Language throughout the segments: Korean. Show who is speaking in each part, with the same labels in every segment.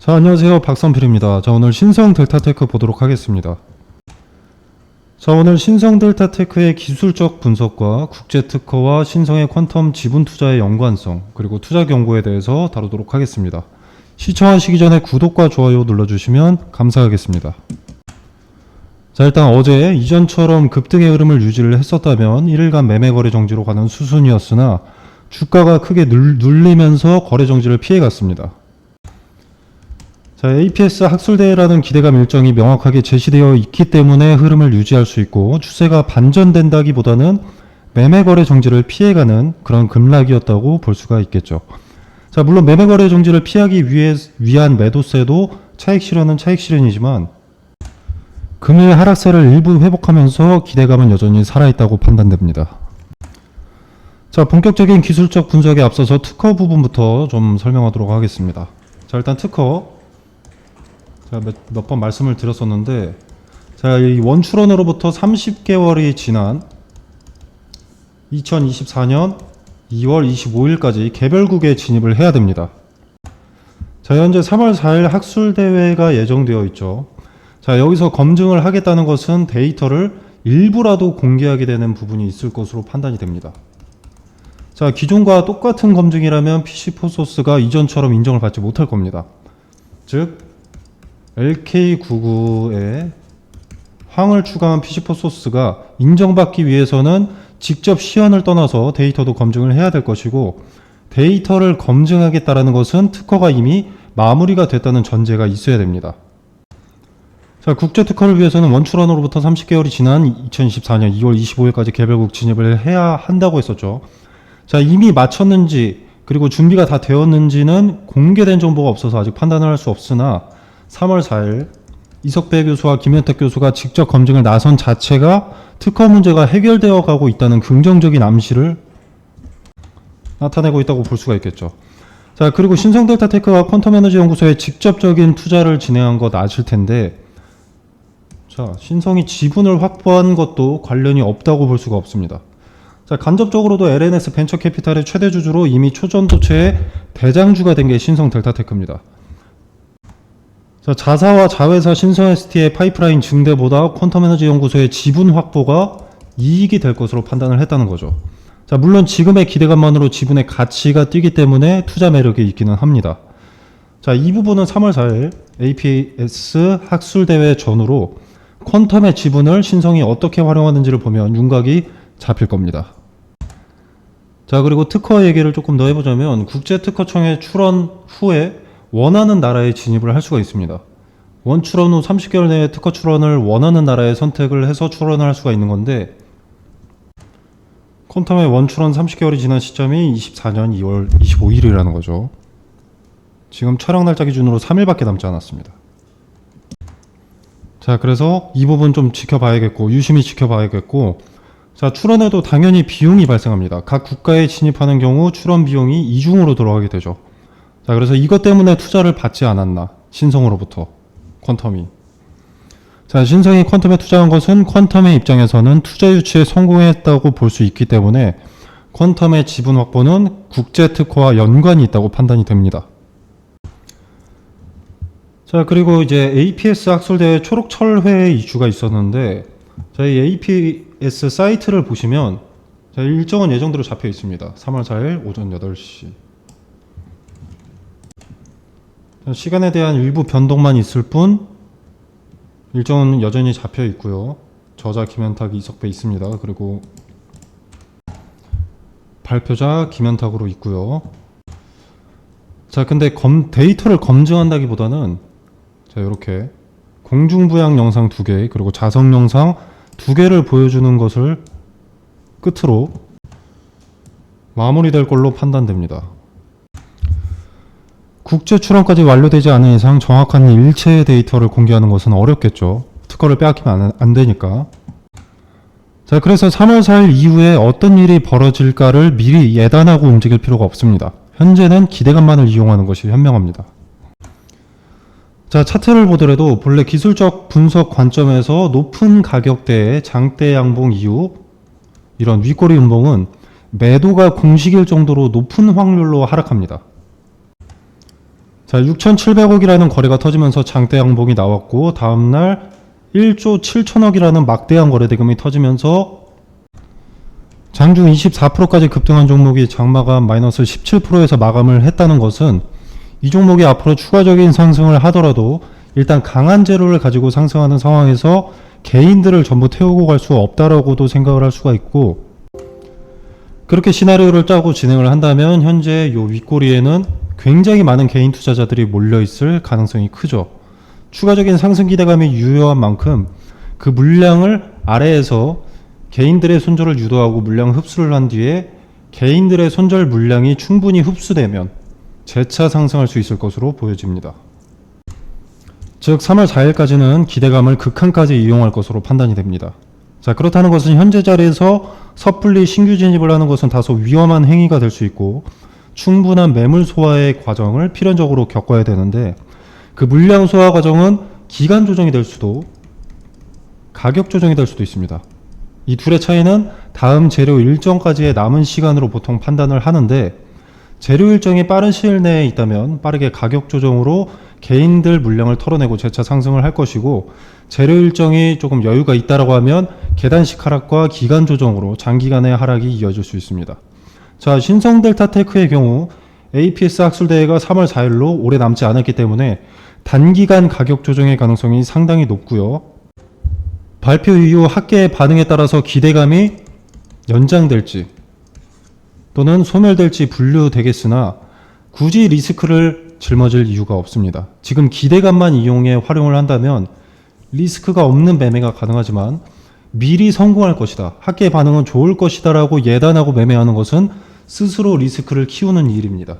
Speaker 1: 자, 안녕하세요. 박선필입니다. 자, 오늘 신성 델타테크 보도록 하겠습니다. 자, 오늘 신성 델타테크의 기술적 분석과 국제특허와 신성의 퀀텀 지분 투자의 연관성, 그리고 투자 경고에 대해서 다루도록 하겠습니다. 시청하시기 전에 구독과 좋아요 눌러주시면 감사하겠습니다. 자, 일단 어제 이전처럼 급등의 흐름을 유지를 했었다면 1일간 매매 거래 정지로 가는 수순이었으나 주가가 크게 눌리면서 거래 정지를 피해갔습니다. 자, APS 학술대회라는 기대감 일정이 명확하게 제시되어 있기 때문에 흐름을 유지할 수 있고 추세가 반전된다기보다는 매매 거래 정지를 피해가는 그런 급락이었다고 볼 수가 있겠죠. 자, 물론 매매 거래 정지를 피하기 위한 매도세도 차익 실현은 차익 실현이지만 금일 하락세를 일부 회복하면서 기대감은 여전히 살아있다고 판단됩니다. 자, 본격적인 기술적 분석에 앞서서 특허 부분부터 좀 설명하도록 하겠습니다. 자, 일단 특허 몇 번 말씀을 드렸었는데, 자, 이 원출원으로부터 30개월이 지난 2024년 2월 25일까지 개별국에 진입을 해야 됩니다. 자, 현재 3월 4일 학술대회가 예정되어 있죠. 자, 여기서 검증을 하겠다는 것은 데이터를 일부라도 공개하게 되는 부분이 있을 것으로 판단이 됩니다. 자, 기존과 똑같은 검증이라면 PC4소스가 이전처럼 인정을 받지 못할 겁니다. 즉 LK99에 황을 추가한 PC4소스가 인정받기 위해서는 직접 시연을 떠나서 데이터도 검증을 해야 될 것이고, 데이터를 검증하겠다라는 것은 특허가 이미 마무리가 됐다는 전제가 있어야 됩니다. 자, 국제특허를 위해서는 원출원으로부터 30개월이 지난 2024년 2월 25일까지 개별국 진입을 해야 한다고 했었죠. 자, 이미 마쳤는지 그리고 준비가 다 되었는지는 공개된 정보가 없어서 아직 판단을 할 수 없으나 3월 4일 이석배 교수와 김현택 교수가 직접 검증을 나선 자체가 특허 문제가 해결되어 가고 있다는 긍정적인 암시를 나타내고 있다고 볼 수가 있겠죠. 자, 그리고 신성델타테크가 퀀텀에너지 연구소에 직접적인 투자를 진행한 것 아실 텐데, 자, 신성이 지분을 확보한 것도 관련이 없다고 볼 수가 없습니다. 자, 간접적으로도 LNS 벤처캐피탈의 최대 주주로 이미 초전도체의 대장주가 된 게 신성델타테크입니다. 자, 자사와 자회사 신성ST의 파이프라인 증대보다 퀀텀에너지 연구소의 지분 확보가 이익이 될 것으로 판단을 했다는 거죠. 자, 물론 지금의 기대감만으로 지분의 가치가 뛰기 때문에 투자 매력이 있기는 합니다. 자, 이 부분은 3월 4일 APS 학술대회 전후로 퀀텀의 지분을 신성이 어떻게 활용하는지를 보면 윤곽이 잡힐 겁니다. 자, 그리고 특허 얘기를 조금 더 해보자면 국제특허청의 출원 후에 원하는 나라에 진입을 할 수가 있습니다. 원출원 후 30개월 내에 특허 출원을 원하는 나라에 선택을 해서 출원을 할 수가 있는 건데, 퀀텀의 원출원 30개월이 지난 시점이 24년 2월 25일이라는 거죠. 지금 촬영 날짜 기준으로 3일밖에 남지 않았습니다. 자, 그래서 이 부분 좀 지켜봐야겠고 유심히 지켜봐야겠고, 자, 출원에도 당연히 비용이 발생합니다. 각 국가에 진입하는 경우 출원 비용이 이중으로 들어가게 되죠. 자, 그래서 이것 때문에 투자를 받지 않았나, 신성으로부터 퀀텀이. 자, 신성이 퀀텀에 투자한 것은 퀀텀의 입장에서는 투자 유치에 성공했다고 볼 수 있기 때문에 퀀텀의 지분 확보는 국제특허와 연관이 있다고 판단이 됩니다. 자, 그리고 이제 APS 학술대회 초록철회 이슈가 있었는데, 저희 APS 사이트를 보시면 자, 일정은 예정대로 잡혀 있습니다. 3월 4일 오전 8시. 시간에 대한 일부 변동만 있을 뿐 일정은 여전히 잡혀 있고요. 저자 김현탁 이석배 있습니다. 그리고 발표자 김현탁으로 있고요. 자, 근데 데이터를 검증한다기보다는 자, 이렇게 공중부양 영상 2개 그리고 자석 영상 2개를 보여주는 것을 끝으로 마무리될 걸로 판단됩니다. 국제 출원까지 완료되지 않은 이상 정확한 일체의 데이터를 공개하는 것은 어렵겠죠. 특허를 빼앗기면 안 되니까. 자, 그래서 3월 4일 이후에 어떤 일이 벌어질까를 미리 예단하고 움직일 필요가 없습니다. 현재는 기대감만을 이용하는 것이 현명합니다. 자, 차트를 보더라도 본래 기술적 분석 관점에서 높은 가격대의 장대 양봉 이후 이런 윗꼬리 음봉은 매도가 공식일 정도로 높은 확률로 하락합니다. 자, 6,700억이라는 거래가 터지면서 장대 양봉이 나왔고, 다음날 1조 7천억이라는 막대한 거래 대금이 터지면서 장중 24%까지 급등한 종목이 장마감 마이너스 17%에서 마감을 했다는 것은 이 종목이 앞으로 추가적인 상승을 하더라도 일단 강한 재료를 가지고 상승하는 상황에서 개인들을 전부 태우고 갈 수 없다라고도 생각을 할 수가 있고, 그렇게 시나리오를 짜고 진행을 한다면 현재 요 윗꼬리에는 굉장히 많은 개인 투자자들이 몰려있을 가능성이 크죠. 추가적인 상승 기대감이 유효한 만큼 그 물량을 아래에서 개인들의 손절을 유도하고 물량 흡수를 한 뒤에 개인들의 손절 물량이 충분히 흡수되면 재차 상승할 수 있을 것으로 보여집니다. 즉 3월 4일까지는 기대감을 극한까지 이용할 것으로 판단이 됩니다. 자, 그렇다는 것은 현재 자리에서 섣불리 신규 진입을 하는 것은 다소 위험한 행위가 될 수 있고 충분한 매물 소화의 과정을 필연적으로 겪어야 되는데, 그 물량 소화 과정은 기간 조정이 될 수도 가격 조정이 될 수도 있습니다. 이 둘의 차이는 다음 재료 일정까지의 남은 시간으로 보통 판단을 하는데, 재료 일정이 빠른 시일 내에 있다면 빠르게 가격 조정으로 개인들 물량을 털어내고 재차 상승을 할 것이고, 재료 일정이 조금 여유가 있다라고 하면 계단식 하락과 기간 조정으로 장기간의 하락이 이어질 수 있습니다. 자, 신성델타테크의 경우 APS 학술대회가 3월 4일로 오래 남지 않았기 때문에 단기간 가격 조정의 가능성이 상당히 높고요. 발표 이후 학계의 반응에 따라서 기대감이 연장될지 또는 소멸될지 분류되겠으나 굳이 리스크를 짊어질 이유가 없습니다. 지금 기대감만 이용해 활용을 한다면 리스크가 없는 매매가 가능하지만 미리 성공할 것이다, 학계의 반응은 좋을 것이다 라고 예단하고 매매하는 것은 스스로 리스크를 키우는 일입니다.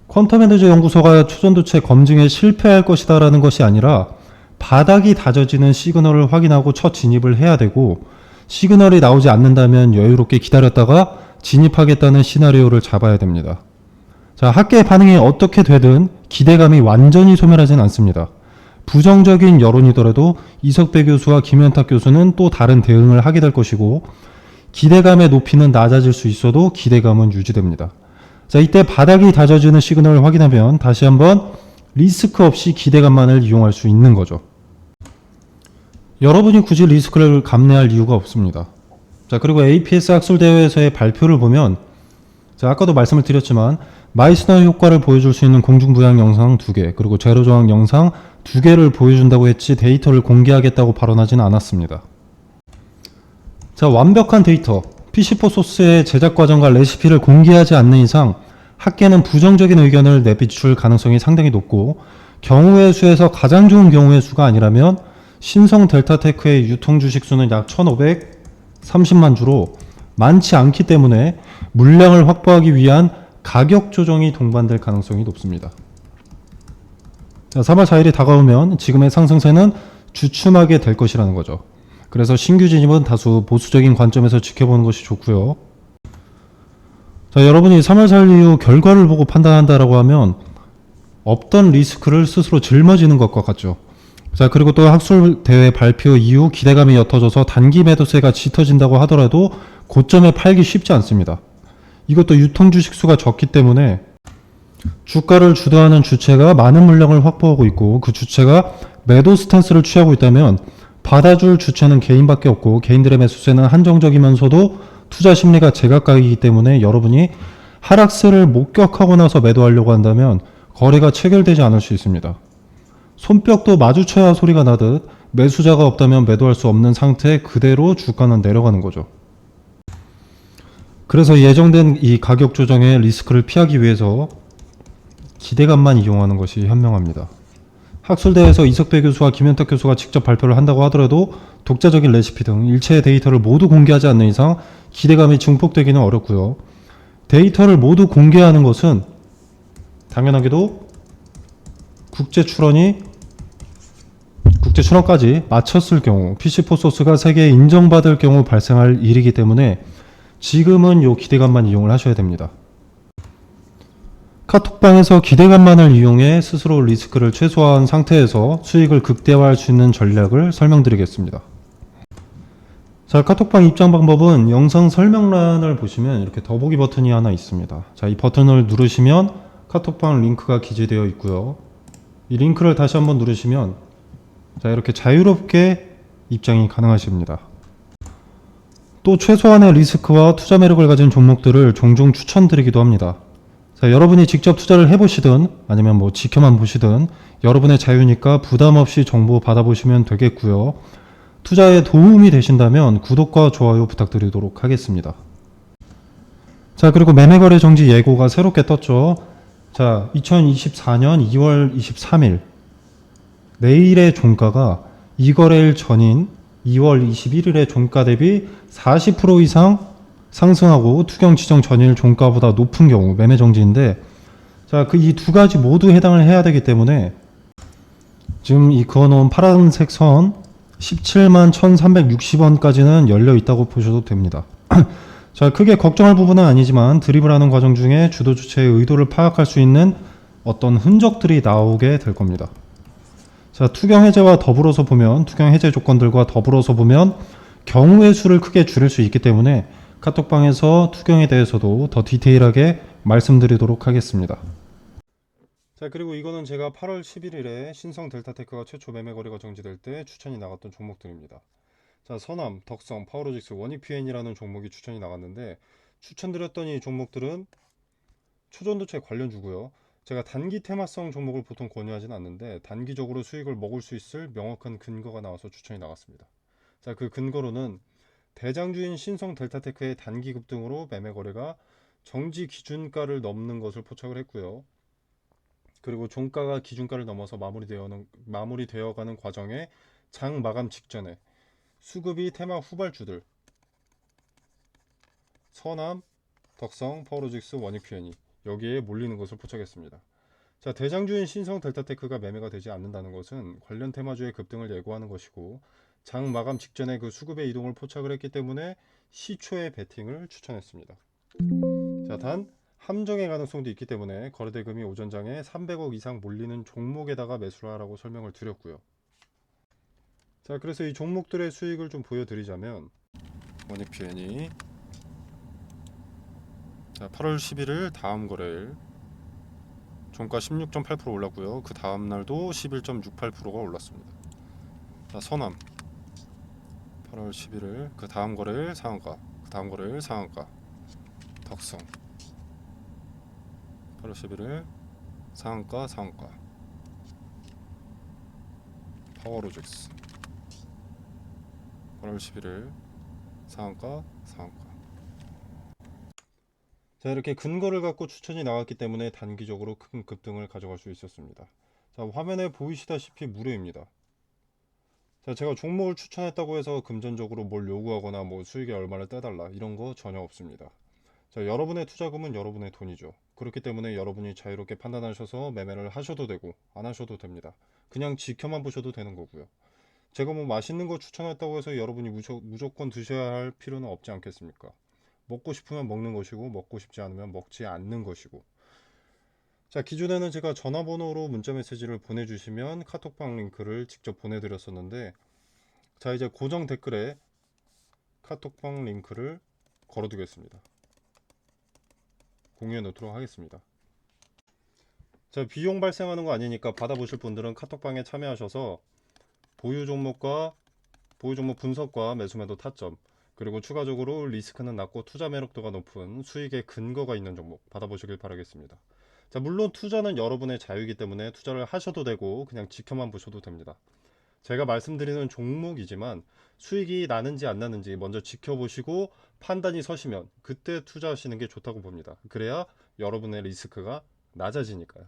Speaker 1: 퀀텀 에너지 연구소가 초전도체 검증에 실패할 것이다 라는 것이 아니라 바닥이 다져지는 시그널을 확인하고 첫 진입을 해야 되고, 시그널이 나오지 않는다면 여유롭게 기다렸다가 진입하겠다는 시나리오를 잡아야 됩니다. 자, 학계의 반응이 어떻게 되든 기대감이 완전히 소멸하진 않습니다. 부정적인 여론이더라도 이석배 교수와 김현탁 교수는 또 다른 대응을 하게 될 것이고, 기대감의 높이는 낮아질 수 있어도 기대감은 유지됩니다. 자, 이때 바닥이 다져지는 시그널을 확인하면 다시 한번 리스크 없이 기대감만을 이용할 수 있는 거죠. 여러분이 굳이 리스크를 감내할 이유가 없습니다. 자, 그리고 APS 학술대회에서의 발표를 보면, 자, 아까도 말씀을 드렸지만 마이스너 효과를 보여줄 수 있는 공중부양 영상 2개, 그리고 제로저항 영상 2개를 보여준다고 했지 데이터를 공개하겠다고 발언하지는 않았습니다. 자, 완벽한 데이터, PC4 소스의 제작 과정과 레시피를 공개하지 않는 이상 학계는 부정적인 의견을 내비출 가능성이 상당히 높고, 경우의 수에서 가장 좋은 경우의 수가 아니라면 신성 델타테크의 유통 주식 수는 약 1,530만 주로 많지 않기 때문에 물량을 확보하기 위한 가격 조정이 동반될 가능성이 높습니다. 자, 3월 4일이 다가오면 지금의 상승세는 주춤하게 될 것이라는 거죠. 그래서 신규 진입은 다소 보수적인 관점에서 지켜보는 것이 좋고요. 자, 여러분이 3월 4일 이후 결과를 보고 판단한다라고 하면 없던 리스크를 스스로 짊어지는 것과 같죠. 자, 그리고 또 학술대회 발표 이후 기대감이 옅어져서 단기 매도세가 짙어진다고 하더라도 고점에 팔기 쉽지 않습니다. 이것도 유통 주식 수가 적기 때문에 주가를 주도하는 주체가 많은 물량을 확보하고 있고, 그 주체가 매도 스탠스를 취하고 있다면 받아줄 주체는 개인밖에 없고, 개인들의 매수세는 한정적이면서도 투자 심리가 제각각이기 때문에 여러분이 하락세를 목격하고 나서 매도하려고 한다면 거래가 체결되지 않을 수 있습니다. 손뼉도 마주쳐야 소리가 나듯 매수자가 없다면 매도할 수 없는 상태에 그대로 주가는 내려가는 거죠. 그래서 예정된 이 가격 조정의 리스크를 피하기 위해서 기대감만 이용하는 것이 현명합니다. 학술대회에서 이석배 교수와 김현탁 교수가 직접 발표를 한다고 하더라도 독자적인 레시피 등 일체의 데이터를 모두 공개하지 않는 이상 기대감이 증폭되기는 어렵고요. 데이터를 모두 공개하는 것은 당연하게도 국제 출원까지 마쳤을 경우, PC4 소스가 세계에 인정받을 경우 발생할 일이기 때문에 지금은 요 기대감만 이용을 하셔야 됩니다. 카톡방에서 기대감만을 이용해 스스로 리스크를 최소화한 상태에서 수익을 극대화할 수 있는 전략을 설명드리겠습니다. 자, 카톡방 입장 방법은 영상 설명란을 보시면 이렇게 더보기 버튼이 하나 있습니다. 자, 이 버튼을 누르시면 카톡방 링크가 기재되어 있고요. 이 링크를 다시 한번 누르시면 자, 이렇게 자유롭게 입장이 가능하십니다. 또 최소한의 리스크와 투자 매력을 가진 종목들을 종종 추천드리기도 합니다. 자, 여러분이 직접 투자를 해보시든 아니면 뭐 지켜만 보시든 여러분의 자유니까 부담 없이 정보 받아보시면 되겠고요. 투자에 도움이 되신다면 구독과 좋아요 부탁드리도록 하겠습니다. 자, 그리고 매매거래 정지 예고가 새롭게 떴죠. 자, 2024년 2월 23일 내일의 종가가 이 거래일 전인 2월 21일의 종가 대비 40% 이상 상승하고 투경 지정 전일 종가보다 높은 경우 매매 정지인데, 자, 그 이 두 가지 모두 해당을 해야 되기 때문에 지금 이 그어놓은 파란색 선 17만 1360원까지는 열려 있다고 보셔도 됩니다. 자, 크게 걱정할 부분은 아니지만 드리블하는 과정 중에 주도 주체의 의도를 파악할 수 있는 어떤 흔적들이 나오게 될 겁니다. 자, 투경 해제와 더불어서 보면, 투경 해제 조건들과 더불어서 보면 경우의 수를 크게 줄일 수 있기 때문에 카톡방에서 투경에 대해서도 더 디테일하게 말씀드리도록 하겠습니다. 자, 그리고 이거는 제가 8월 11일에 신성 델타테크가 최초 매매 거래가 정지될 때 추천이 나갔던 종목들입니다. 자, 선암, 덕성, 파워로직스, 원익PN이라는 종목이 추천이 나갔는데, 추천드렸던 이 종목들은 초전도체 관련주고요. 제가 단기 테마성 종목을 보통 권유하진 않는데 단기적으로 수익을 먹을 수 있을 명확한 근거가 나와서 추천이 나갔습니다. 자, 그 근거로는 대장주인 신성 델타테크의 단기 급등으로 매매 거래가 정지 기준가를 넘는 것을 포착을 했고요. 그리고 종가가 기준가를 넘어서 마무리되어가는 과정에 장 마감 직전에 수급이 테마 후발주들 선암, 덕성, 파워로직스, 원익PN이 여기에 몰리는 것을 포착했습니다. 자, 대장주인 신성 델타테크가 매매가 되지 않는다는 것은 관련 테마주의 급등을 예고하는 것이고, 장 마감 직전에 그 수급의 이동을 포착을 했기 때문에 시초의 베팅을 추천했습니다. 자, 단 함정의 가능성도 있기 때문에 거래대금이 오전장에 300억 이상 몰리는 종목에다가 매수를 하라고 설명을 드렸고요. 자, 그래서 이 종목들의 수익을 좀 보여드리자면, 원익PN이 자, 8월 11일 다음 거래일 종가 16.8% 올랐고요. 그 다음 날도 11.68%가 올랐습니다. 자, 선암 8월 11일 그 다음 거래일 상한가, 그 다음 거래일 상한가. 덕성 8월 11일 상한가, 상한가. 파워로직스 8월 11일 상한가, 상한가. 자, 이렇게 근거를 갖고 추천이 나왔기 때문에 단기적으로 큰 급등을 가져갈 수 있었습니다. 자, 화면에 보이시다시피 무료입니다. 자, 제가 종목을 추천했다고 해서 금전적으로 뭘 요구하거나 뭐 수익에 얼마를 떼달라 이런 거 전혀 없습니다. 자, 여러분의 투자금은 여러분의 돈이죠. 그렇기 때문에 여러분이 자유롭게 판단하셔서 매매를 하셔도 되고 안 하셔도 됩니다. 그냥 지켜만 보셔도 되는 거고요. 제가 뭐 맛있는 거 추천했다고 해서 여러분이 무조건 드셔야 할 필요는 없지 않겠습니까? 먹고 싶으면 먹는 것이고 먹고 싶지 않으면 먹지 않는 것이고. 자, 기존에는 제가 전화번호로 문자 메시지를 보내주시면 카톡방 링크를 직접 보내드렸었는데, 자, 이제 고정 댓글에 카톡방 링크를 걸어두겠습니다. 공유해 놓도록 하겠습니다. 자, 비용 발생하는 거 아니니까 받아보실 분들은 카톡방에 참여하셔서 보유 종목 분석과 매수매도 타점, 그리고 추가적으로 리스크는 낮고 투자 매력도가 높은 수익의 근거가 있는 종목 받아보시길 바라겠습니다. 자, 물론 투자는 여러분의 자유이기 때문에 투자를 하셔도 되고 그냥 지켜만 보셔도 됩니다. 제가 말씀드리는 종목이지만 수익이 나는지 안 나는지 먼저 지켜보시고 판단이 서시면 그때 투자하시는 게 좋다고 봅니다. 그래야 여러분의 리스크가 낮아지니까요.